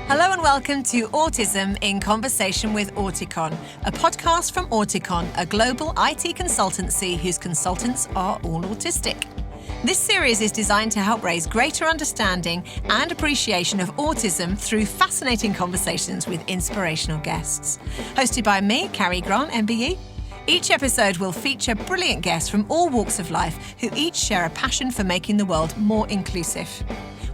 Hello and welcome to Autism in Conversation with Auticon, a podcast from Auticon, a global IT consultancy whose consultants are all autistic. This series is designed to help raise greater understanding and appreciation of autism through fascinating conversations with inspirational guests. Hosted by me, Carrie Grant MBE. Each episode will feature brilliant guests from all walks of life who each share a passion for making the world more inclusive.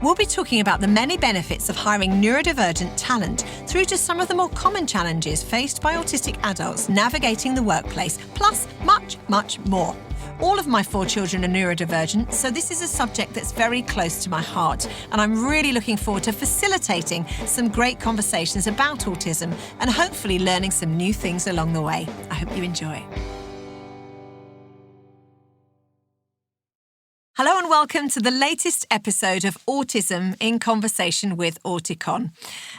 We'll be talking about the many benefits of hiring neurodivergent talent through to some of the more common challenges faced by autistic adults navigating the workplace, plus much, much more. All of my 4 children are neurodivergent, so this is a subject that's very close to my heart, and I'm really looking forward to facilitating some great conversations about autism and hopefully learning some new things along the way. I hope you enjoy. Hello and welcome to the latest episode of Autism in Conversation with Auticon.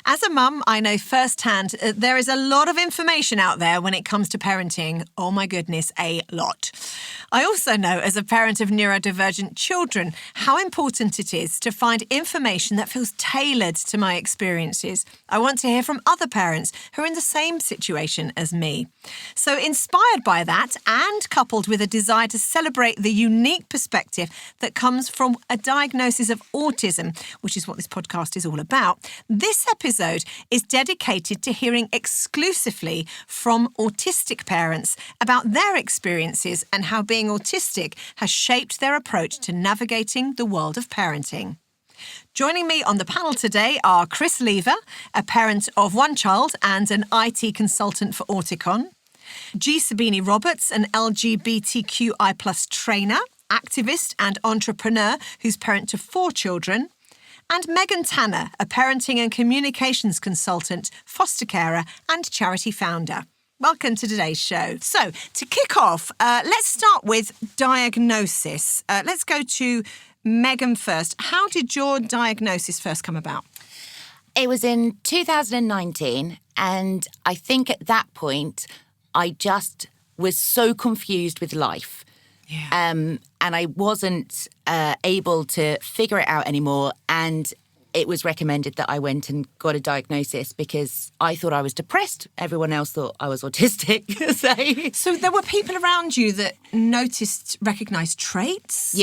As a mum, I know firsthand there is a lot of information out there when it comes to parenting. Oh my goodness, a lot. I also know as a parent of neurodivergent children how important it is to find information that feels tailored to my experiences. I want to hear from other parents who are in the same situation as me. So inspired by that and coupled with a desire to celebrate the unique perspective that comes from a diagnosis of autism, which is what this podcast is all about, this episode is dedicated to hearing exclusively from autistic parents about their experiences and how being autistic has shaped their approach to navigating the world of parenting. Joining me on the panel today are Chris Lever, a parent of 1 child and an IT consultant for Auticon, Sabini Roberts, an LGBTQI+ trainer, activist and entrepreneur who's parent to 4 children, and Megan Tanner, a parenting and communications consultant, foster carer and charity founder. Welcome to today's show. So, to kick off, let's start with diagnosis. Let's go to Megan first. How did your diagnosis first come about? It was in 2019, and I think at that point, I just was so confused with life. Yeah. And I wasn't able to figure it out anymore. And it was recommended that I went and got a diagnosis because I thought I was depressed. Everyone else thought I was autistic. So there were people around you that recognised traits?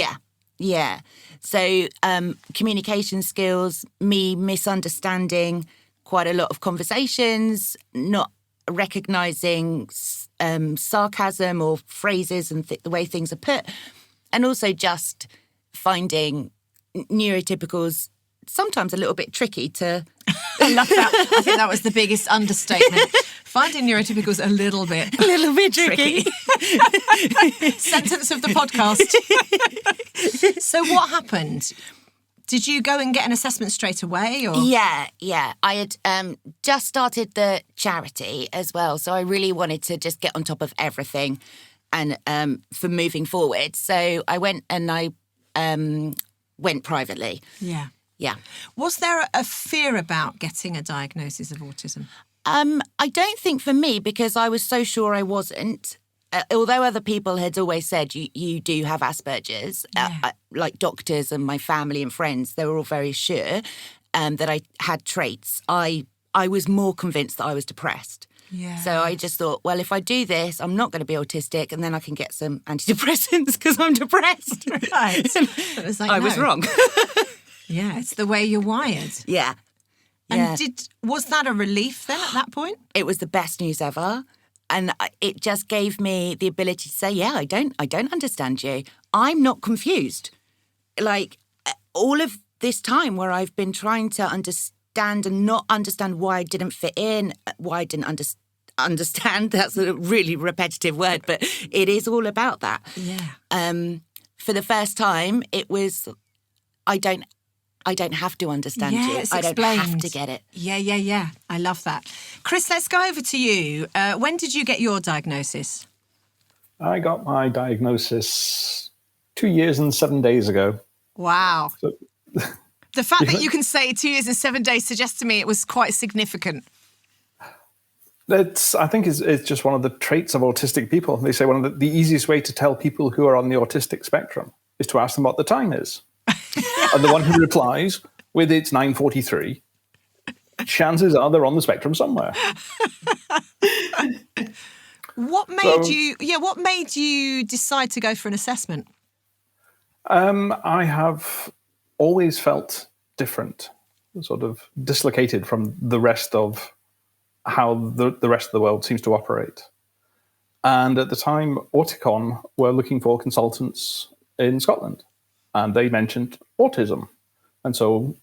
Yeah. So communication skills, me misunderstanding quite a lot of conversations, not recognising sarcasm or phrases and the way things are put, and also just finding neurotypicals sometimes a little bit tricky to... I love that. I think that was the biggest understatement. Finding neurotypicals a little bit tricky. Sentence of the podcast. So what happened? Did you go and get an assessment straight away? Or? Yeah. I had just started the charity as well, so I really wanted to just get on top of everything and for moving forward. So I went and I went privately. Yeah. Was there a fear about getting a diagnosis of autism? I don't think for me, because I was so sure I wasn't. Although other people had always said you do have Asperger's, like doctors and my family and friends, they were all very sure that I had traits. I was more convinced that I was depressed. Yeah. So I just thought, well, if I do this, I'm not going to be autistic, and then I can get some antidepressants because I'm depressed. Right. It was like, I was wrong. Yeah, it's the way you're wired. Yeah. And was that a relief then at that point? It was the best news ever. And it just gave me the ability to say, yeah, I don't understand you. I'm not confused. Like, all of this time where I've been trying to understand and not understand why I didn't fit in, why I didn't understand. That's a really repetitive word, but it is all about that. Yeah. For the first time, it was, I don't have to understand you. I don't have to get it. Yeah. I love that. Chris, let's go over to you. When did you get your diagnosis? I got my diagnosis 2 years and 7 days ago. Wow. So, the fact that you can say 2 years and 7 days suggests to me it was quite significant. I think it's just one of the traits of autistic people. They say one of the easiest way to tell people who are on the autistic spectrum is to ask them what the time is. And the one who replies with it's 9:43 chances are they're on the spectrum somewhere. What made you decide to go for an assessment? I have always felt different, sort of dislocated from the rest of how the rest of the world seems to operate. And at the time, Auticon were looking for consultants in Scotland, and they mentioned autism. And so,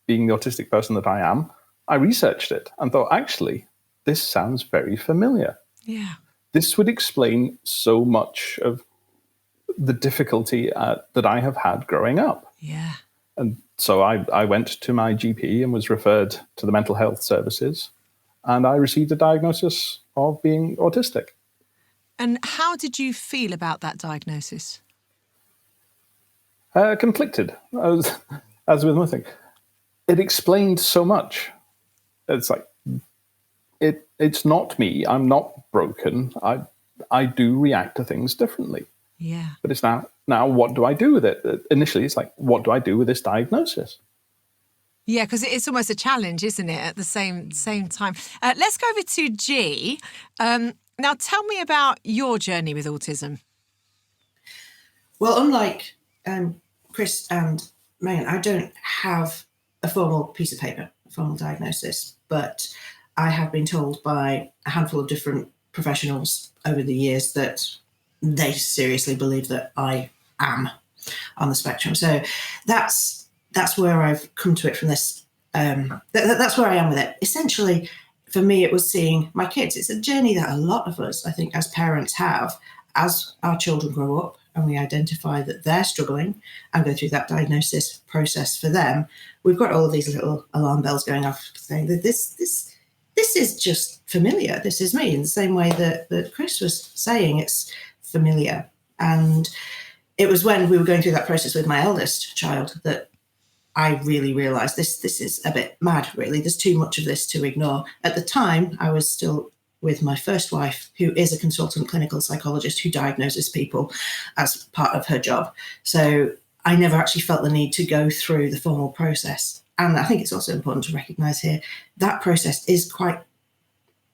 being the autistic person that I am, I researched it and thought, actually, this sounds very familiar. Yeah. This would explain so much of the difficulty that I have had growing up. Yeah. And so I went to my GP and was referred to the mental health services, and I received a diagnosis of being autistic. And how did you feel about that diagnosis? Conflicted, as with nothing. It explained so much. It's like, it's not me. I'm not broken. I do react to things differently. Yeah. But it's now what do I do with it? Initially, it's like, what do I do with this diagnosis? Yeah, because it's almost a challenge, isn't it, at the same time? Let's go over to G. Now, tell me about your journey with autism. Well, unlike Chris and Megan, I don't have a formal piece of paper, a formal diagnosis, but I have been told by a handful of different professionals over the years that they seriously believe that I am on the spectrum. So that's where I've come to it from this. That's where I am with it. Essentially, for me, it was seeing my kids. It's a journey that a lot of us, I think, as parents have, as our children grow up and we identify that they're struggling and go through that diagnosis process for them. We've got all of these little alarm bells going off saying that this is just familiar. This is me, in the same way that Chris was saying, it's familiar. And it was when we were going through that process with my eldest child that I really realised this is a bit mad, really. There's too much of this to ignore. At the time, I was still with my first wife, who is a consultant clinical psychologist who diagnoses people as part of her job. So I never actually felt the need to go through the formal process. And I think it's also important to recognise here that process is quite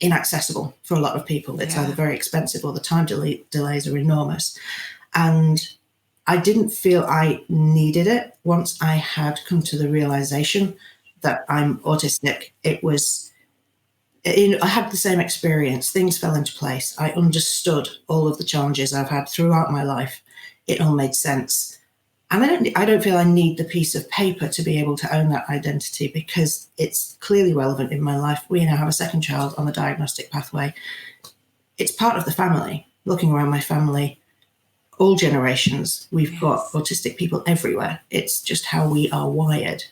inaccessible for a lot of people. It's either very expensive or the time delays are enormous. And I didn't feel I needed it. Once I had come to the realization that I'm autistic, I had the same experience. Things fell into place. I understood all of the challenges I've had throughout my life. It all made sense. And I don't feel I need the piece of paper to be able to own that identity, because it's clearly relevant in my life. We now have a second child on the diagnostic pathway. It's part of the family. Looking around my family, all generations, we've got autistic people everywhere. It's just how we are wired.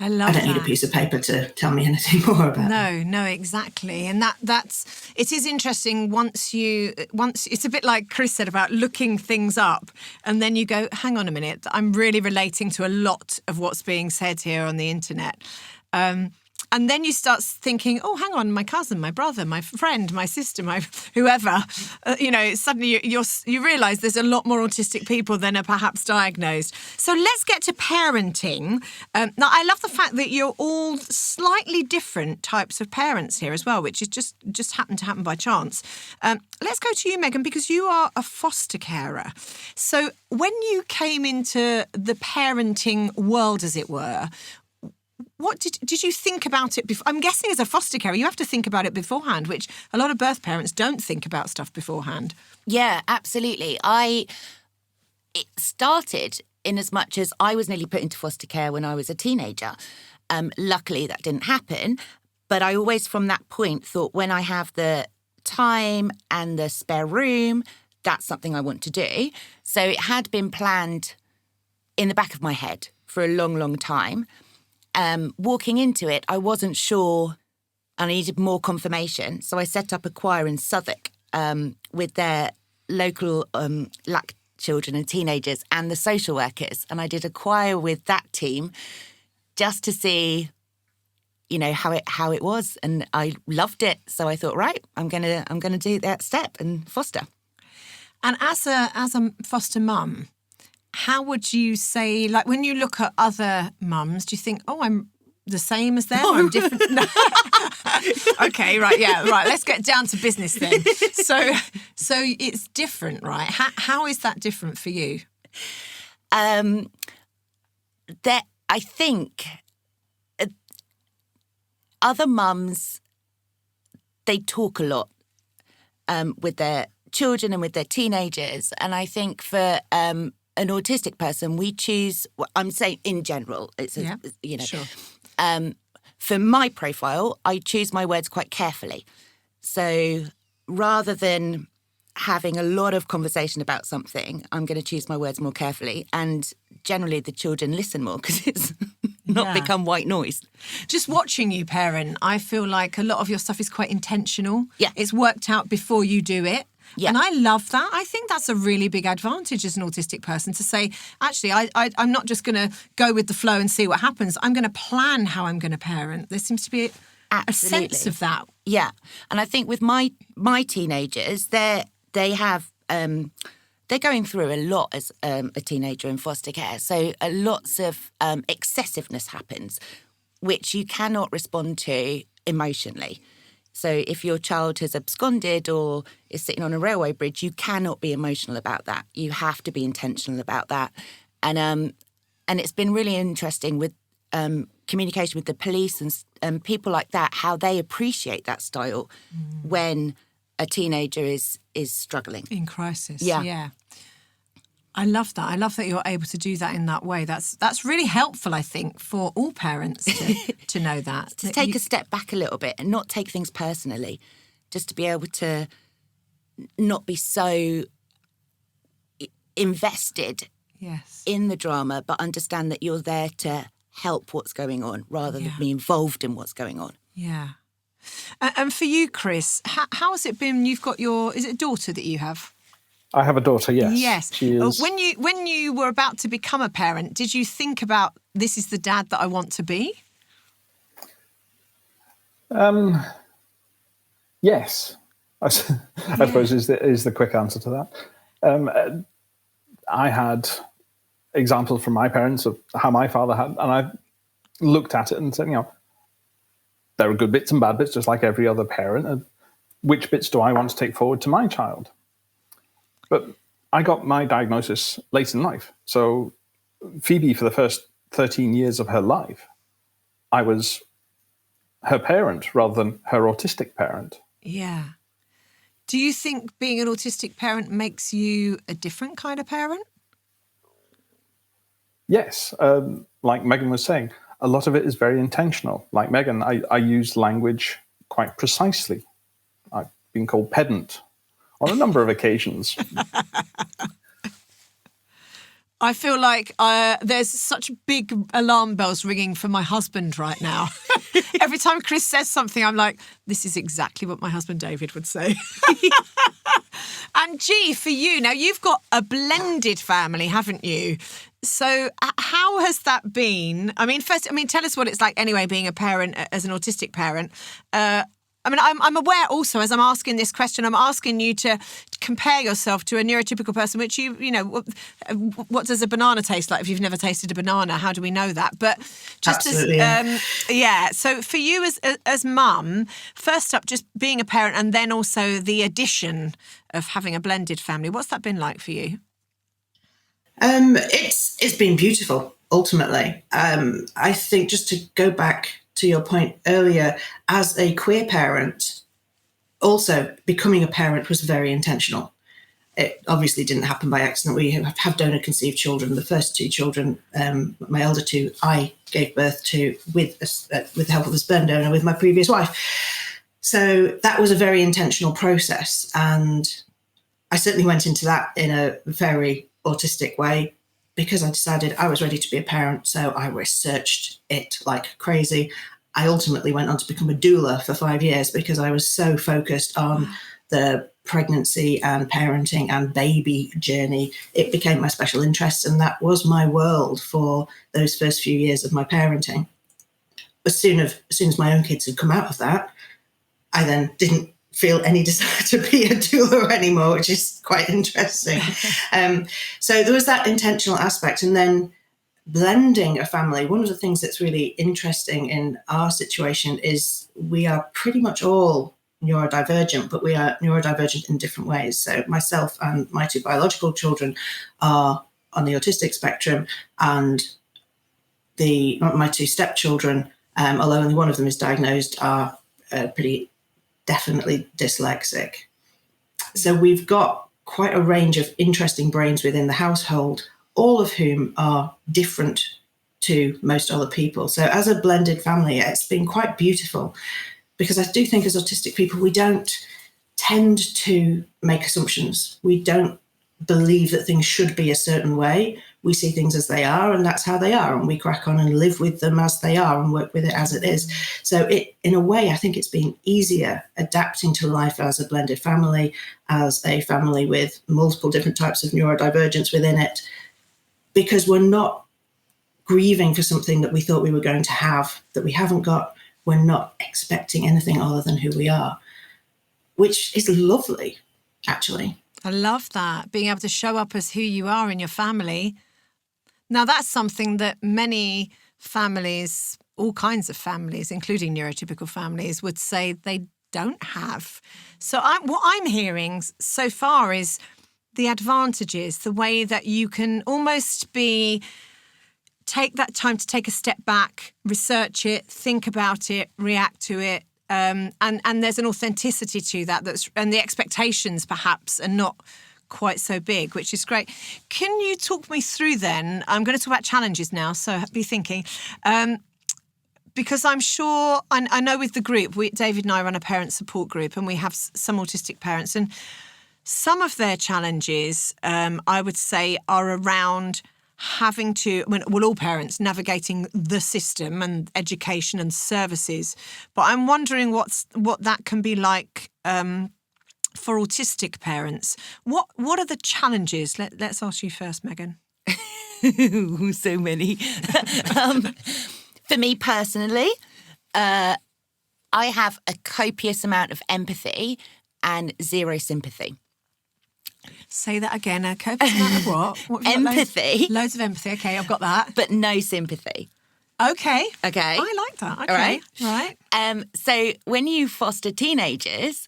I don't need a piece of paper to tell me anything more about it. No, exactly. And it is interesting once it's a bit like Chris said about looking things up, and then you go, hang on a minute, I'm really relating to a lot of what's being said here on the internet. And then you start thinking, oh, hang on, my cousin, my brother, my friend, my sister, my whoever, suddenly you realise there's a lot more autistic people than are perhaps diagnosed. So let's get to parenting. Now, I love the fact that you're all slightly different types of parents here as well, which is just happened to happen by chance. Let's go to you, Megan, because you are a foster carer. So when you came into the parenting world, as it were, what did you think about it before? I'm guessing as a foster carer, you have to think about it beforehand, which a lot of birth parents don't think about stuff beforehand. Yeah, absolutely. It started in as much as I was nearly put into foster care when I was a teenager. Luckily, that didn't happen. But I always, from that point, thought when I have the time and the spare room, that's something I want to do. So it had been planned in the back of my head for a long, long time. Walking into it, I wasn't sure. I needed more confirmation. So I set up a choir in Southwark with their local LAC children and teenagers and the social workers. And I did a choir with that team just to see, how it was. And I loved it. So I thought, right, I'm gonna do that step and foster. And as a foster mum, how would you say, like when you look at other mums, do you think, the same as them? I'm different. No. Okay, right, yeah, right. Let's get down to business then. So it's different, right? How is that different for you? That I think other mums, they talk a lot with their children and with their teenagers, and I think for an autistic person, we choose. Well, I'm saying in general, Sure. For my profile, I choose my words quite carefully. So rather than having a lot of conversation about something, I'm going to choose my words more carefully. And generally the children listen more because it's not become white noise. Just watching you parent, I feel like a lot of your stuff is quite intentional. Yeah. It's worked out before you do it. Yeah. And I love that. I think that's a really big advantage as an autistic person to say, actually, I'm not just going to go with the flow and see what happens. I'm going to plan how I'm going to parent. There seems to be a sense of that. Yeah. And I think with my teenagers, they're going through a lot as a teenager in foster care. So lots of excessiveness happens, which you cannot respond to emotionally. So if your child has absconded or is sitting on a railway bridge, you cannot be emotional about that. You have to be intentional about that. And it's been really interesting with communication with the police and people like that, how they appreciate that style when a teenager is struggling. In crisis, Yeah. yeah. I love that. I love that you're able to do that in that way. That's really helpful, I think, for all parents to know that. To take a step back a little bit and not take things personally, just to be able to not be so invested in the drama, but understand that you're there to help what's going on rather than be involved in what's going on. Yeah. And for you, Chris, how has it been? You've got is it a daughter that you have? I have a daughter, yes. Yes. She is... When you were about to become a parent, did you think about, this is the dad that I want to be? Yes, I suppose is the quick answer to that. I had examples from my parents of how my father had, and I looked at it and said, there are good bits and bad bits, just like every other parent. And which bits do I want to take forward to my child? But I got my diagnosis late in life. So Phoebe, for the first 13 years of her life, I was her parent rather than her autistic parent. Yeah. Do you think being an autistic parent makes you a different kind of parent? Yes. Like Megan was saying, a lot of it is very intentional. Like Megan, I use language quite precisely. I've been called pedant on a number of occasions. I feel like there's such big alarm bells ringing for my husband right now. Every time Chris says something, I'm like, this is exactly what my husband David would say. And G, for you, now you've got a blended family, haven't you? So how has that been? Tell us what it's like anyway, being a parent, as an autistic parent. I'm aware also, as I'm asking this question, I'm asking you to compare yourself to a neurotypical person, which what does a banana taste like if you've never tasted a banana? How do we know that? But just so for you as mum, first up, just being a parent and then also the addition of having a blended family, what's that been like for you? It's been beautiful, ultimately. I think just to go back to your point earlier, as a queer parent, also becoming a parent was very intentional. It obviously didn't happen by accident. We have donor-conceived children. The first two children, my elder two, I gave birth to with the help of a sperm donor with my previous wife. So that was a very intentional process. And I certainly went into that in a very autistic way because I decided I was ready to be a parent. So I researched it like crazy. I ultimately went on to become a doula for 5 years because I was so focused on the pregnancy and parenting and baby journey. It became my special interest, and that was my world for those first few years of my parenting. As soon as my own kids had come out of that, I then didn't feel any desire to be a doula anymore, which is quite interesting. So there was that intentional aspect. And then blending a family, one of the things that's really interesting in our situation is we are pretty much all neurodivergent, but we are neurodivergent in different ways. So myself and my 2 biological children are on the autistic spectrum, and my 2 stepchildren, although only one of them is diagnosed, are pretty definitely dyslexic. So we've got quite a range of interesting brains within the household, all of whom are different to most other people. So as a blended family, it's been quite beautiful, because I do think as autistic people, we don't tend to make assumptions. We don't believe that things should be a certain way. We see things as they are, and that's how they are, and we crack on and live with them as they are and work with it as it is. So in a way, I think it's been easier adapting to life as a blended family, as a family with multiple different types of neurodivergence within it, because we're not grieving for something that we thought we were going to have that we haven't got. We're not expecting anything other than who we are, which is lovely, actually. I love that, being able to show up as who you are in your family. Now, that's something that many families, all kinds of families, including neurotypical families, would say they don't have. So what I'm hearing so far is the advantages, the way that you can almost take that time to take a step back, research it, think about it, react to it. And there's an authenticity to that and the expectations perhaps are not quite so big, which is great. Can you talk me through then? I'm going to talk about challenges now, so be thinking. Because I'm sure, I know with the group, David and I run a parent support group, and we have some autistic parents, and some of their challenges, I would say, are around having to, all parents navigating the system and education and services. But I'm wondering what that can be like for autistic parents. What are the challenges? Let's ask you first, Megan. So many. For me personally, I have a copious amount of empathy and zero sympathy. Say that again. A copious amount of what? Empathy. Loads of empathy. Okay, I've got that. But no sympathy. Okay. Okay. I like that. Okay. Right. So when you foster teenagers,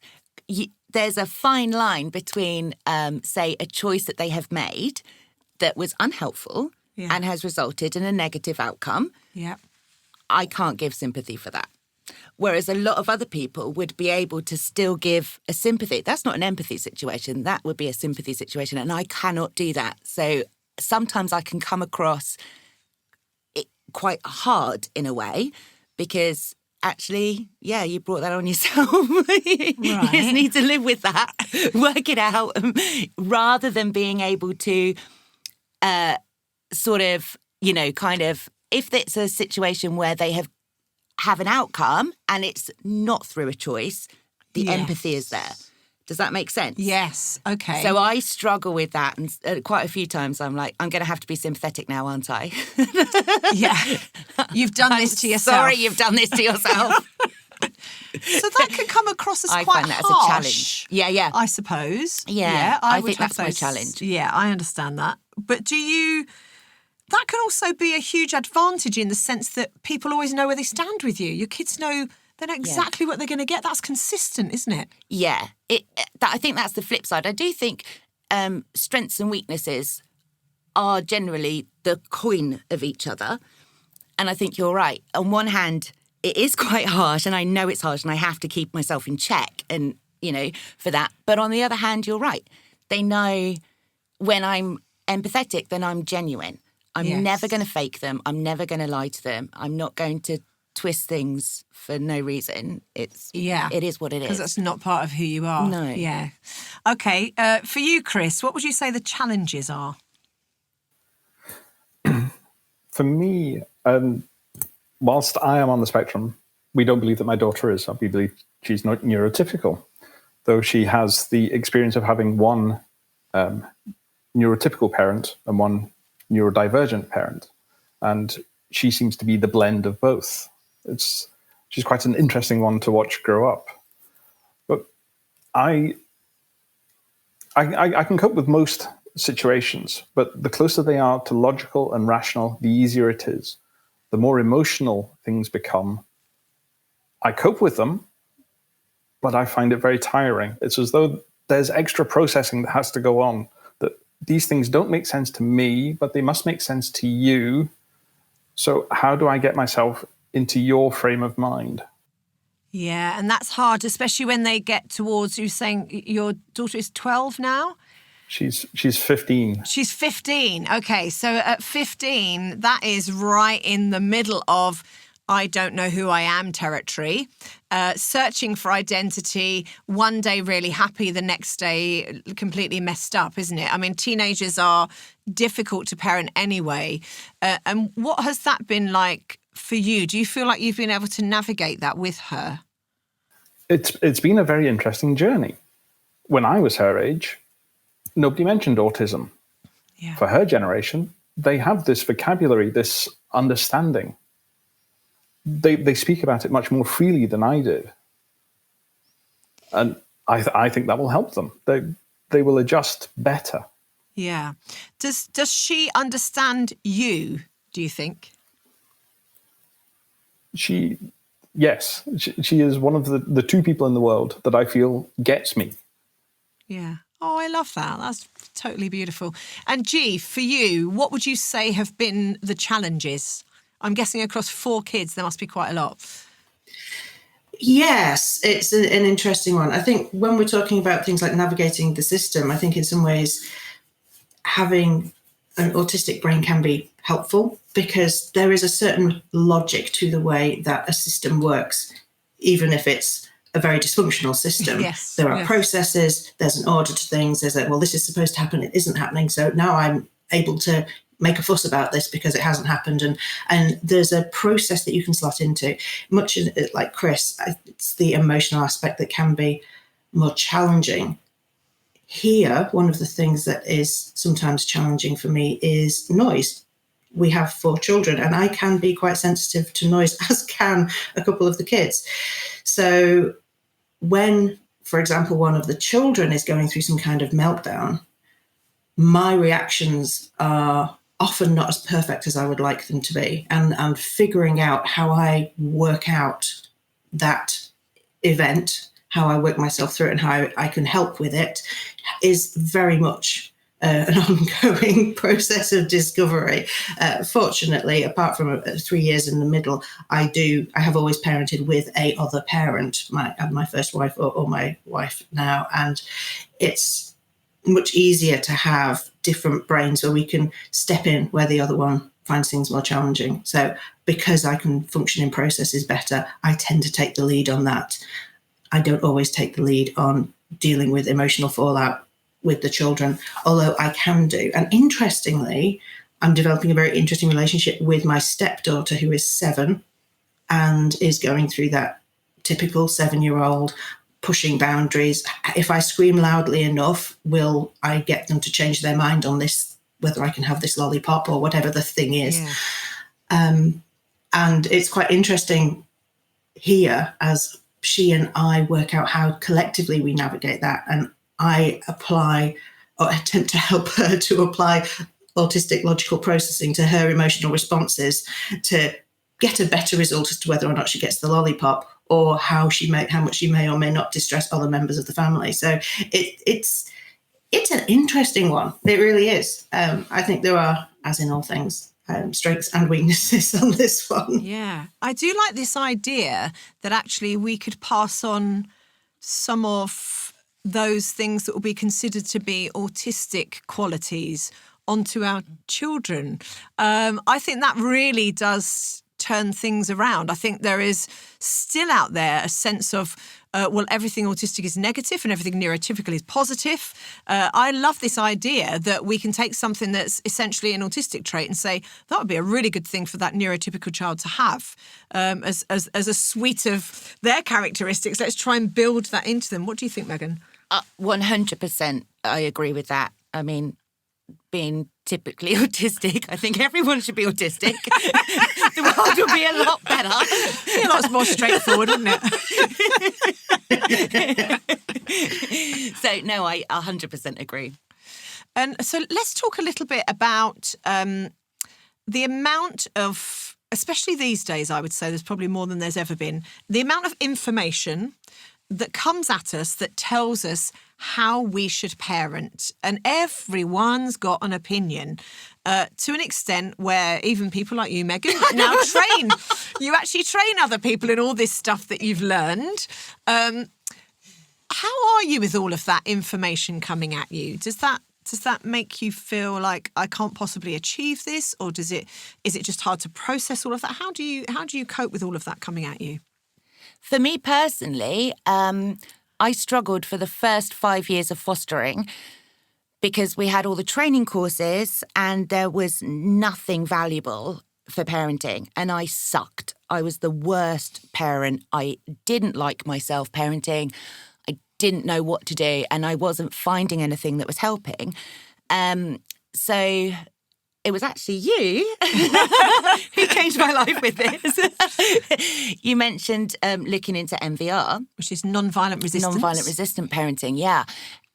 there's a fine line between, say, a choice that they have made that was unhelpful and has resulted in a negative outcome. Yeah. I can't give sympathy for that. Whereas a lot of other people would be able to still give a sympathy. That's not an empathy situation. That would be a sympathy situation. And I cannot do that. So sometimes I can come across it quite hard in a way because actually, you brought that on yourself. You just need to live with that, work it out, rather than being able to if it's a situation where they have an outcome and it's not through a choice, the empathy is there. Does that make sense? Yes. Okay. So I struggle with that, and quite a few times I'm like, I'm going to have to be sympathetic now, aren't I? Yeah. You've done this to yourself. Sorry, you've done this to yourself. So that can come as I quite find that harsh. as a challenge. Yeah. I suppose. Yeah, I think that's my challenge. Yeah, I understand that. But that can also be a huge advantage in the sense that people always know where they stand with you. Your kids know exactly what they're going to get. That's consistent, isn't it? Yeah. I think that's the flip side. I do think strengths and weaknesses are generally the coin of each other. And I think you're right. On one hand, it is quite harsh, and I know it's harsh, and I have to keep myself in check and, for that. But on the other hand, you're right. They know when I'm empathetic, then I'm genuine. I'm never going to fake them. I'm never going to lie to them. I'm not going to twist things for no reason. It is what it is. Because that's not part of who you are. No. Yeah. Okay. For you, Chris, what would you say the challenges are? For me, whilst I am on the spectrum, we don't believe that my daughter is. We believe she's not neurotypical, though she has the experience of having one neurotypical parent and one neurodivergent parent, and she seems to be the blend of both. She's quite an interesting one to watch grow up. But I can cope with most situations, but the closer they are to logical and rational, the easier it is. The more emotional things become, I cope with them, but I find it very tiring. It's as though there's extra processing that has to go on, that these things don't make sense to me, but they must make sense to you. So how do I get myself into your frame of mind? Yeah, and that's hard, especially when they get towards, you saying your daughter is 12 now? She's 15. She's 15. Okay, so at 15, that is right in the middle of I don't know who I am territory, searching for identity, one day really happy, the next day completely messed up, isn't it? I mean, teenagers are difficult to parent anyway. And what has that been like for you? Do you feel like you've been able to navigate that with her? It's been a very interesting journey. When I was her age, nobody mentioned autism. Yeah. For her generation, they have this vocabulary, this understanding. They speak about it much more freely than I did. And I think that will help them. They will adjust better. Yeah. Does she understand you, do you think? Yes, she is one of the two people in the world that I feel gets me. Yeah. Oh, I love that. That's totally beautiful. And G, for you, what would you say have been the challenges? I'm guessing across 4 kids, there must be quite a lot. Yes, it's an interesting one. I think when we're talking about things like navigating the system, I think in some ways having an autistic brain can be helpful because there is a certain logic to the way that a system works, even if it's a very dysfunctional system. Yes, there are yes. processes, there's an order to things, there's well, this is supposed to happen, it isn't happening, so now I'm able to make a fuss about this because it hasn't happened, and there's a process that you can slot into. Much like Chris, it's the emotional aspect that can be more challenging. Here, one of the things that is sometimes challenging for me is noise. We have 4 children, and I can be quite sensitive to noise, as can a couple of the kids. So when, for example, one of the children is going through some kind of meltdown, my reactions are often not as perfect as I would like them to be. And figuring out how I work out that event, how I work myself through it and how I can help with it is very much an ongoing process of discovery. Fortunately, apart from 3 years in the middle, I have always parented with a other parent, my first wife or my wife now, and it's much easier to have different brains where we can step in where the other one finds things more challenging. So because I can function in processes better, I tend to take the lead on that. I don't always take the lead on dealing with emotional fallout with the children, although I can do. And interestingly, I'm developing a very interesting relationship with my stepdaughter, who is 7 and is going through that typical 7-year-old pushing boundaries. If I scream loudly enough, will I get them to change their mind on this, whether I can have this lollipop or whatever the thing is? Yeah. And it's quite interesting here as she and I work out how collectively we navigate that. And I apply or attempt to help her to apply autistic logical processing to her emotional responses to get a better result as to whether or not she gets the lollipop or how much she may or may not distress other members of the family. So it's an interesting one. It really is. I think there are, as in all things, strengths and weaknesses on this one. Yeah. I do like this idea that actually we could pass on some of those things that will be considered to be autistic qualities onto our children. I think that really does turn things around. I think there is still out there a sense of, everything autistic is negative and everything neurotypical is positive. I love this idea that we can take something that's essentially an autistic trait and say, that would be a really good thing for that neurotypical child to have as a suite of their characteristics. Let's try and build that into them. What do you think, Megan? 100% I agree with that. I mean, being typically autistic, I think everyone should be autistic. The world would be a lot better. A lot more straightforward, wouldn't it? So, no, I 100% agree. And so let's talk a little bit about the amount of, especially these days, I would say there's probably more than there's ever been, the amount of information that comes at us that tells us how we should parent. And everyone's got an opinion to an extent where even people like you, Megan, now you actually train other people in all this stuff that you've learned. How are you with all of that information coming at you? Does that make you feel like I can't possibly achieve this, or is it just hard to process all of that? How do you cope with all of that coming at you? For me personally, I struggled for the first 5 years of fostering because we had all the training courses and there was nothing valuable for parenting, and I sucked. I was the worst parent. I didn't like myself parenting. Didn't know what to do, and I wasn't finding anything that was helping. So it was actually you who changed my life with this. You mentioned looking into MVR, which is non-violent resistance. Non-violent resistant parenting, yeah.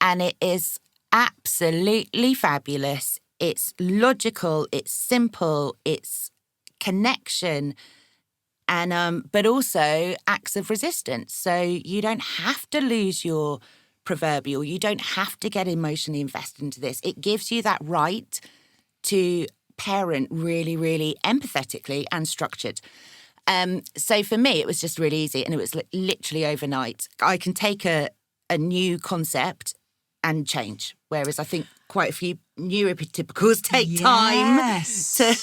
And it is absolutely fabulous. It's logical, it's simple, it's connection, and but also acts of resistance. So you don't have to lose your proverbial. You don't have to get emotionally invested into this. It gives you that right to parent really, really empathetically and structured. So for me, it was just really easy, and it was literally overnight. I can take a new concept and change, whereas I think quite a few neurotypicals take time to...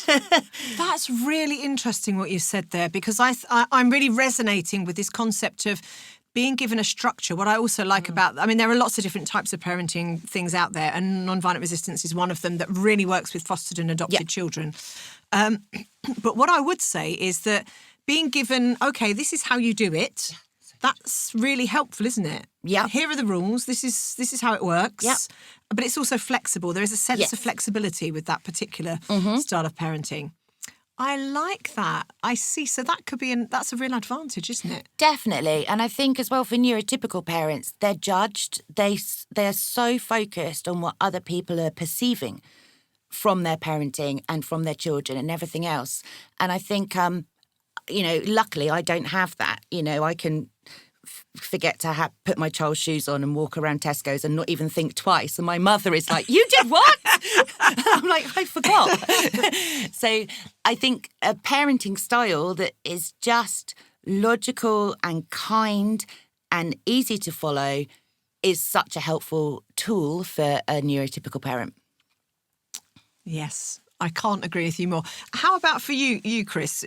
That's really interesting what you said there, because I'm really resonating with this concept of being given a structure. What I also like about, I mean, there are lots of different types of parenting things out there, and non-violent resistance is one of them that really works with fostered and adopted children. But what I would say is that being given, okay, this is how you do it, that's really helpful, isn't it? Yeah. Here are the rules. This is how it works. Yeah. But it's also flexible. There is a sense of flexibility with that particular style of parenting. I like that. I see. So that could be, that's a real advantage, isn't it? Definitely. And I think as well for neurotypical parents, they're judged. They're so focused on what other people are perceiving from their parenting and from their children and everything else. And I think, luckily I don't have that. I can forget to put my child's shoes on and walk around Tesco's and not even think twice. And my mother is like, you did what? And I'm like, I forgot. So I think a parenting style that is just logical and kind and easy to follow is such a helpful tool for a neurotypical parent. Yes, I can't agree with you more. How about for you, Chris?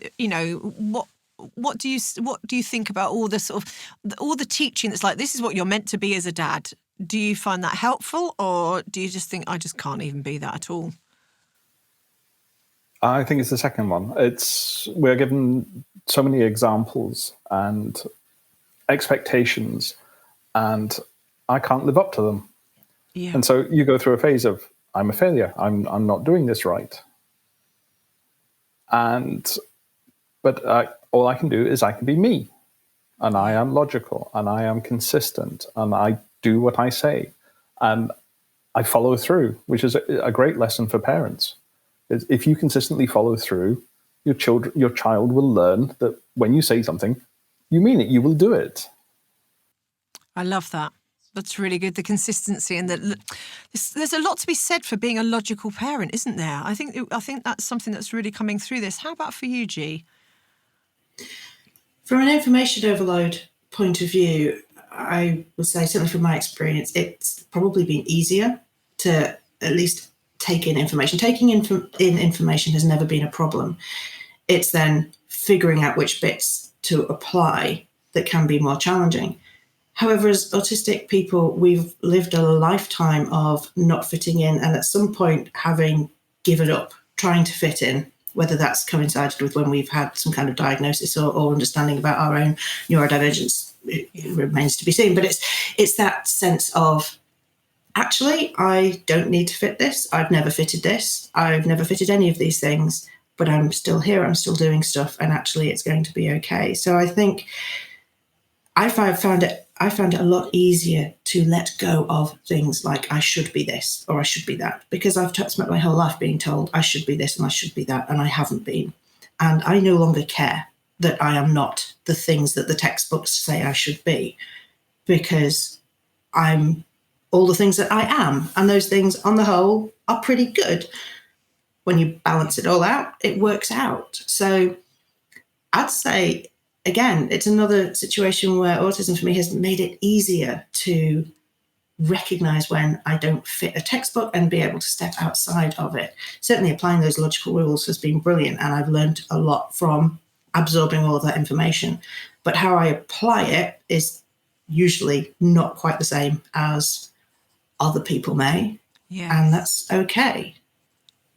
What do you think about all the teaching that's like, this is what you're meant to be as a dad? Do you find that helpful, or do you just think I just can't even be that at all? I think it's the second one. We're given so many examples and expectations, and I can't live up to them. Yeah. And so you go through a phase of, I'm a failure. I'm not doing this right. But all I can do is I can be me, and I am logical, and I am consistent, and I do what I say, and I follow through, which is a great lesson for parents. If you consistently follow through, your child will learn that when you say something, you mean it. You will do it. I love that. That's really good. The consistency, and there's a lot to be said for being a logical parent, isn't there? I think that's something that's really coming through this. How about for you, G? From an information overload point of view, I would say, certainly from my experience, it's probably been easier to at least take in information. Taking in information has never been a problem. It's then figuring out which bits to apply that can be more challenging. However, as autistic people, we've lived a lifetime of not fitting in, and at some point having given up trying to fit in, whether that's coincided with when we've had some kind of diagnosis or understanding about our own neurodivergence, it remains to be seen. But it's that sense of, actually, I don't need to fit this. I've never fitted this. I've never fitted any of these things, but I'm still here. I'm still doing stuff, and actually it's going to be okay. So I think I found it a lot easier to let go of things like I should be this or I should be that, because I've spent my whole life being told I should be this and I should be that, and I haven't been. And I no longer care that I am not the things that the textbooks say I should be, because I'm all the things that I am. And those things on the whole are pretty good. When you balance it all out, it works out. So I'd say, again, it's another situation where autism for me has made it easier to recognize when I don't fit a textbook and be able to step outside of it. Certainly applying those logical rules has been brilliant, and I've learned a lot from absorbing all of that information. But how I apply it is usually not quite the same as other people may. Yeah. And that's okay.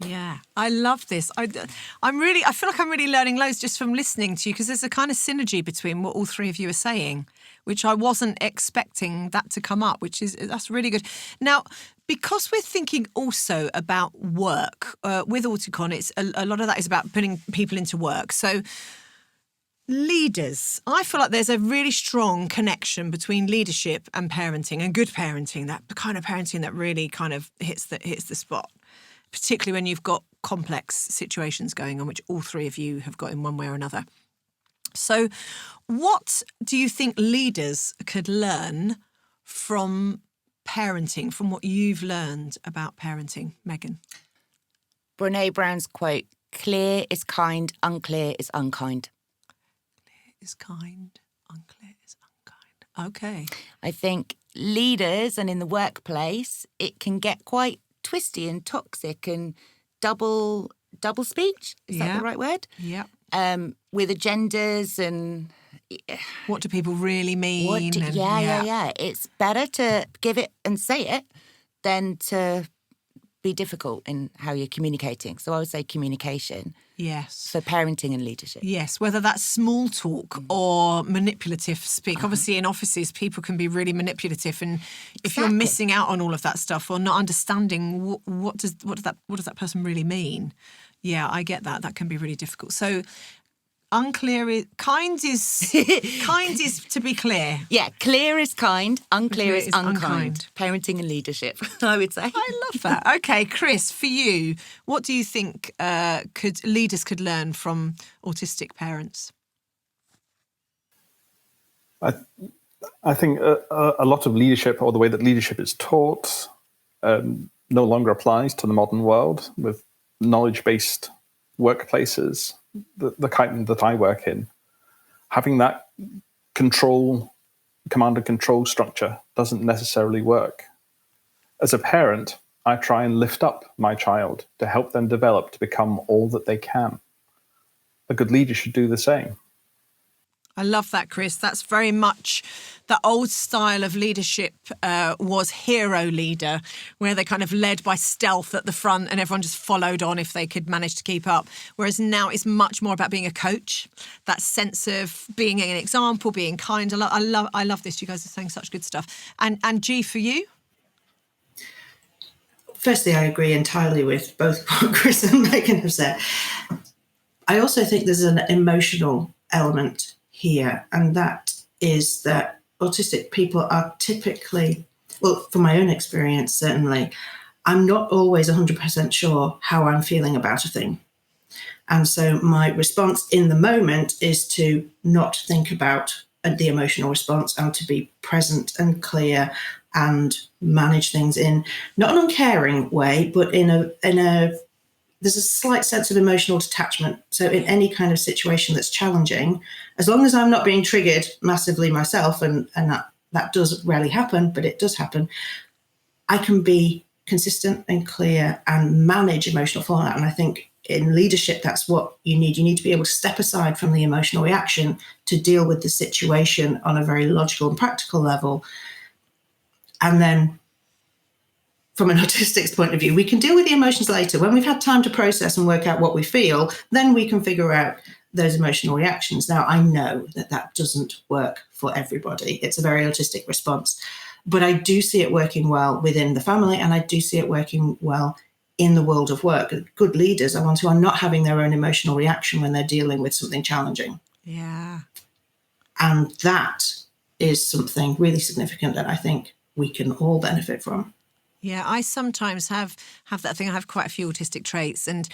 Yeah, I love this. I feel like I'm really learning loads just from listening to you, because there's a kind of synergy between what all three of you are saying, which I wasn't expecting that to come up, that's really good. Now, because we're thinking also about work with Auticon, it's a lot of that is about putting people into work. So leaders, I feel like there's a really strong connection between leadership and parenting, and good parenting, that kind of parenting that really kind of hits the spot, particularly when you've got complex situations going on, which all three of you have got in one way or another. So what do you think leaders could learn from parenting, from what you've learned about parenting, Megan? Brene Brown's quote, "Clear is kind, unclear is unkind." Clear is kind, unclear is unkind. Okay. I think leaders, and in the workplace, it can get quite twisty and toxic and double speech. Is that the right word? Yeah. With agendas and what do people really mean? Yeah. It's better to give it and say it than to be difficult in how you're communicating. So I would say communication. Yes. For parenting and leadership. Yes, whether that's small talk or manipulative speak. Obviously, in offices, people can be really manipulative, and if you're missing out on all of that stuff or not understanding what does that person really mean, yeah, I get that. That can be really difficult. So, kind is to be clear. Yeah, clear is kind, unclear is unkind. Parenting and leadership, I would say. I love that. Okay, Chris, for you, what do you think leaders could learn from autistic parents? I think a lot of leadership, or the way that leadership is taught, no longer applies to the modern world with knowledge-based workplaces, the kind that I work in. Having that command and control structure doesn't necessarily work. As a parent, I try and lift up my child to help them develop to become all that they can. A good leader should do the same. I love that, Chris. That's very much the old style of leadership was hero leader, where they kind of led by stealth at the front and everyone just followed on if they could manage to keep up. Whereas now it's much more about being a coach, that sense of being an example, being kind. I love this. You guys are saying such good stuff. And G, for you? Firstly, I agree entirely with both what Chris and Megan have said. I also think there's an emotional element here, and that is that autistic people are typically, well, from my own experience, certainly, I'm not always 100% sure how I'm feeling about a thing. And so my response in the moment is to not think about the emotional response and to be present and clear and manage things in not an uncaring way, but in a there's a slight sense of emotional detachment. So in any kind of situation that's challenging, as long as I'm not being triggered massively myself, and that does rarely happen, but it does happen, I can be consistent and clear and manage emotional fallout. And I think in leadership, that's what you need. You need to be able to step aside from the emotional reaction to deal with the situation on a very logical and practical level. And then from an autistic's point of view, we can deal with the emotions later. When we've had time to process and work out what we feel, then we can figure out those emotional reactions. Now, I know that doesn't work for everybody. It's a very autistic response. But I do see it working well within the family, and I do see it working well in the world of work. Good leaders are ones who are not having their own emotional reaction when they're dealing with something challenging. Yeah. And that is something really significant that I think we can all benefit from. Yeah, I sometimes have that thing. I have quite a few autistic traits, and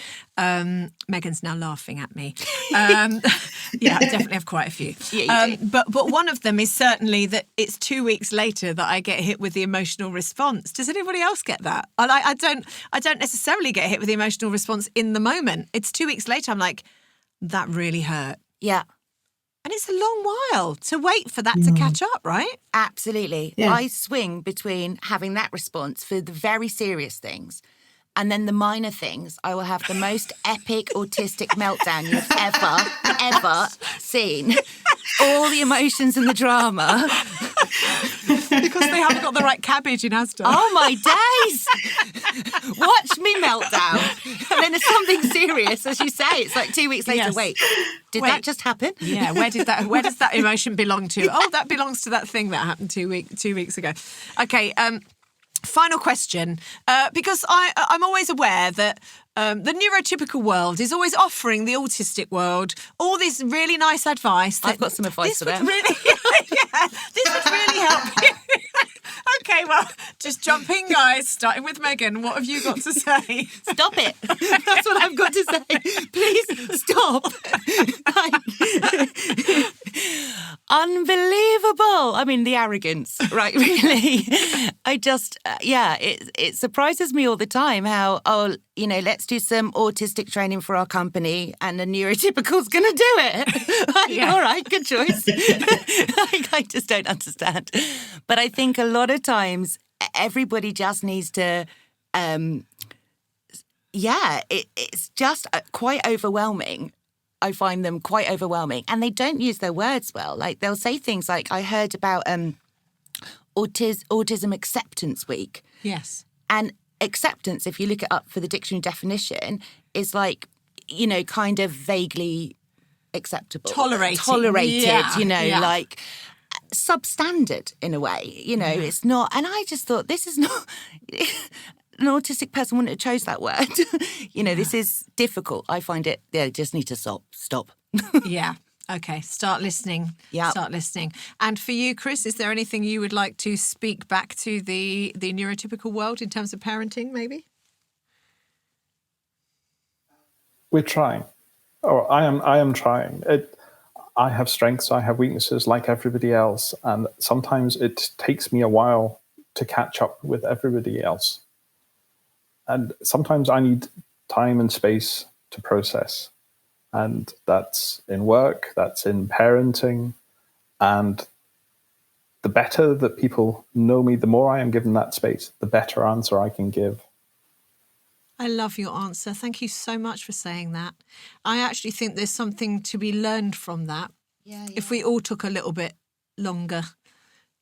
Megan's now laughing at me. Yeah, I definitely have quite a few. Yeah, you do. But one of them is certainly that it's 2 weeks later that I get hit with the emotional response. Does anybody else get that? I don't necessarily get hit with the emotional response in the moment. It's 2 weeks later. I'm like, that really hurt. Yeah. And it's a long while to wait for that to catch up, right? Absolutely. Yeah. I swing between having that response for the very serious things and then the minor things. I will have the most epic autistic meltdown you've ever seen. All the emotions and the drama. Because they haven't got the right cabbage in Asda. Oh, my days. Watch me meltdown. And then it's something serious, as you say. It's like 2 weeks later. Yes. Wait, did that just happen? Yeah, where does that emotion belong to? Oh, that belongs to that thing that happened 2 weeks ago. Okay, final question, because I'm always aware that the neurotypical world is always offering the autistic world all this really nice advice. I've got some advice for them. This would really help you. Okay, well, just jump in, guys, starting with Megan. What have you got to say? Stop it. That's what I've got to say. Please stop. Unbelievable. I mean, the arrogance, right? Really. I just, it surprises me all the time how, let's do some autistic training for our company and the neurotypical's going to do it. All right, good choice. I just don't understand. But I think a lot of times everybody just needs to, it's just quite overwhelming. I find them quite overwhelming and they don't use their words well. Like they'll say things like, I heard about Autism Acceptance Week. Yes. And acceptance, if you look it up for the dictionary definition, is like, kind of vaguely acceptable. Tolerated, like substandard in a way, it's not. And I just thought, this is not... An autistic person wouldn't have chose that word. This is difficult. I find it, just need to stop. Yeah. Okay, start listening. Yeah. Start listening. And for you, Chris, is there anything you would like to speak back to the neurotypical world in terms of parenting, maybe? We're trying. I am trying. I have strengths, I have weaknesses like everybody else. And sometimes it takes me a while to catch up with everybody else. And sometimes I need time and space to process. And that's in work, that's in parenting. And the better that people know me, the more I am given that space, the better answer I can give. I love your answer. Thank you so much for saying that. I actually think there's something to be learned from that. Yeah. If we all took a little bit longer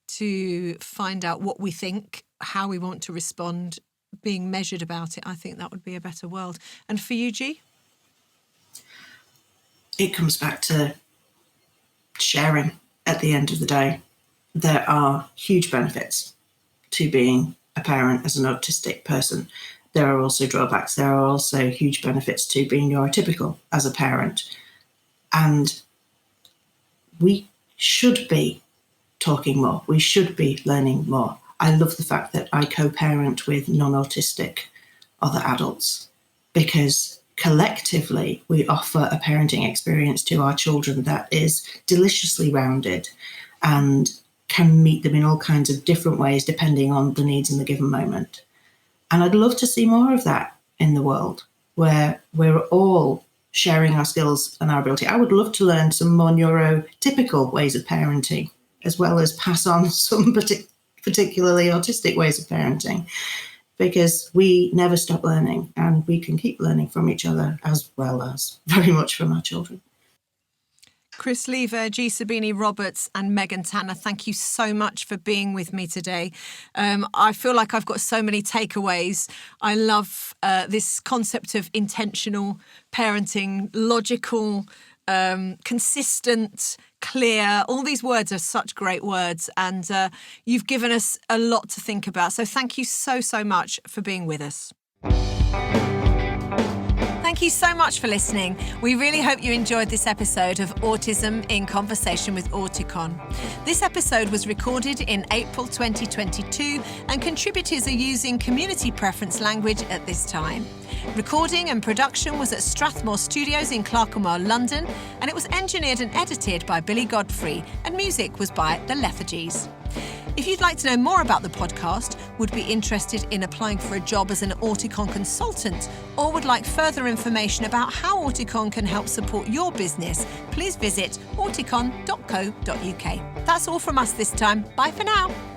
to find out what we think, how we want to respond, being measured about it, I think that would be a better world. And for you, G? It comes back to sharing at the end of the day. There are huge benefits to being a parent as an autistic person. There are also drawbacks. There are also huge benefits to being neurotypical as a parent. And we should be talking more. We should be learning more. I love the fact that I co-parent with non-autistic other adults because collectively we offer a parenting experience to our children that is deliciously rounded and can meet them in all kinds of different ways depending on the needs in the given moment. And I'd love to see more of that in the world where we're all sharing our skills and our ability. I would love to learn some more neurotypical ways of parenting as well as pass on some particularly autistic ways of parenting, because we never stop learning and we can keep learning from each other as well as very much from our children. Chris Lever, G. Sabini Roberts and Megan Tanner, thank you so much for being with me today. I feel like I've got so many takeaways. I love this concept of intentional parenting, logical, consistent, clear. All these words are such great words and you've given us a lot to think about. So thank you so much for being with us. Thank you so much for listening. We really hope you enjoyed this episode of Autism in Conversation with Auticon. This episode was recorded in April 2022 and contributors are using community preference language at this time. Recording and production was at Strathmore Studios in Clerkenwell, London, and it was engineered and edited by Billy Godfrey, and music was by The Lethargies. If you'd like to know more about the podcast, would be interested in applying for a job as an Auticon consultant, or would like further information about how Auticon can help support your business, please visit auticon.co.uk. That's all from us this time. Bye for now.